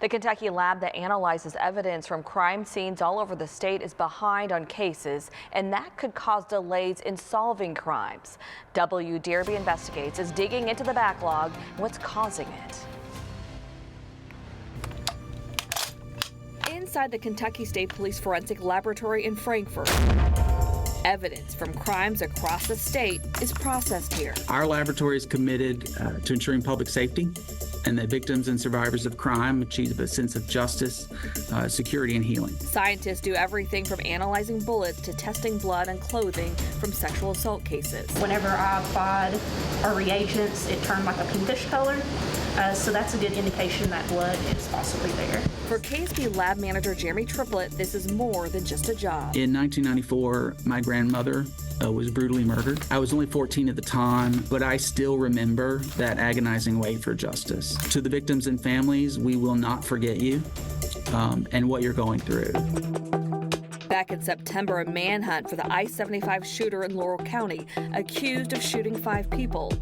The Kentucky lab that analyzes evidence from crime scenes all over the state is behind on cases, and that could cause delays in solving crimes. WDRB Investigates is digging into the backlog and what's causing it. Inside the Kentucky State Police Forensic Laboratory in Frankfort, evidence from crimes across the state is processed here. Our laboratory is committed to ensuring public safety and that victims and survivors of crime achieve a sense of justice, security, and healing. Scientists do everything from analyzing bullets to testing blood and clothing from sexual assault cases. Whenever I applied our reagents, it turned like a pinkish color, so that's a good indication that blood is possibly there. For KSP lab manager Jeremy Triplett, this is more than just a job. In 1994, my grandmother was brutally murdered. I was only 14 at the time, but I still remember that agonizing wait for justice. To the victims and families, we will not forget you and what you're going through. Back in September, a manhunt for the I-75 shooter in Laurel County, accused of shooting 5 people.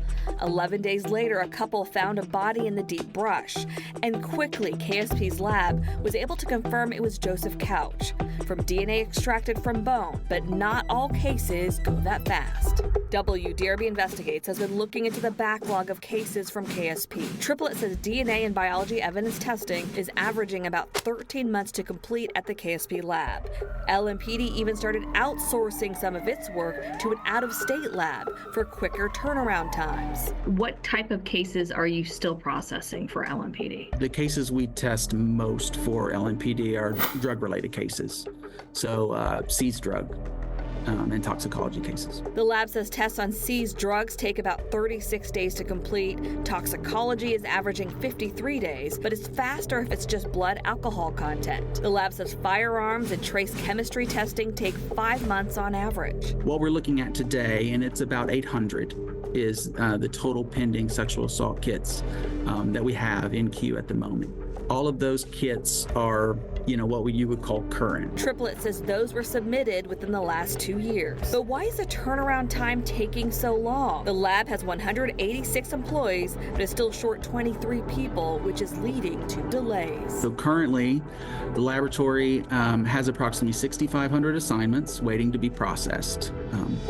11 days later, a couple found a body in the deep brush. And quickly, KSP's lab was able to confirm it was Joseph Couch from DNA extracted from bone. But not all cases go that fast. WDRB Investigates has been looking into the backlog of cases from KSP. Triplett says DNA and biology evidence testing is averaging about 13 months to complete at the KSP lab. LMPD even started outsourcing some of its work to an out-of-state lab for quicker turnaround times. What type of cases are you still processing for LMPD? The cases we test most for LMPD are drug-related cases, so seized drug and toxicology cases. The lab says tests on seized drugs take about 36 days to complete. Toxicology is averaging 53 days, but it's faster if it's just blood alcohol content. The lab says firearms and trace chemistry testing take 5 months on average. What we're looking at today, and it's about 800, is the total pending sexual assault kits that we have in queue at the moment. All of those kits are, what you would call current. Triplett says those were submitted within the last 2 years. But why is the turnaround time taking so long? The lab has 186 employees, but is still short 23 people, which is leading to delays. So currently, the laboratory has approximately 6,500 assignments waiting to be processed.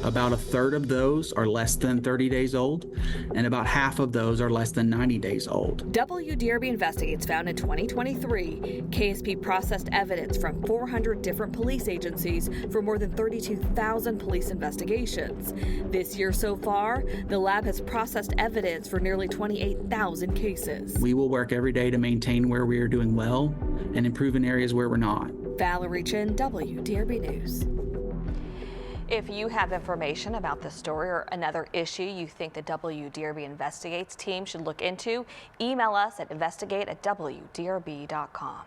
About a third of those are less than 30 days old, and about half of those are less than 90 days old. WDRB Investigates found in 2023, KSP processed evidence from 400 different police agencies for more than 32,000 police investigations. This year so far, the lab has processed evidence for nearly 28,000 cases. We will work every day to maintain where we are doing well and improve in areas where we're not. Valerie Chin, WDRB News. If you have information about this story or another issue you think the WDRB Investigates team should look into, email us at investigate@wdrb.com.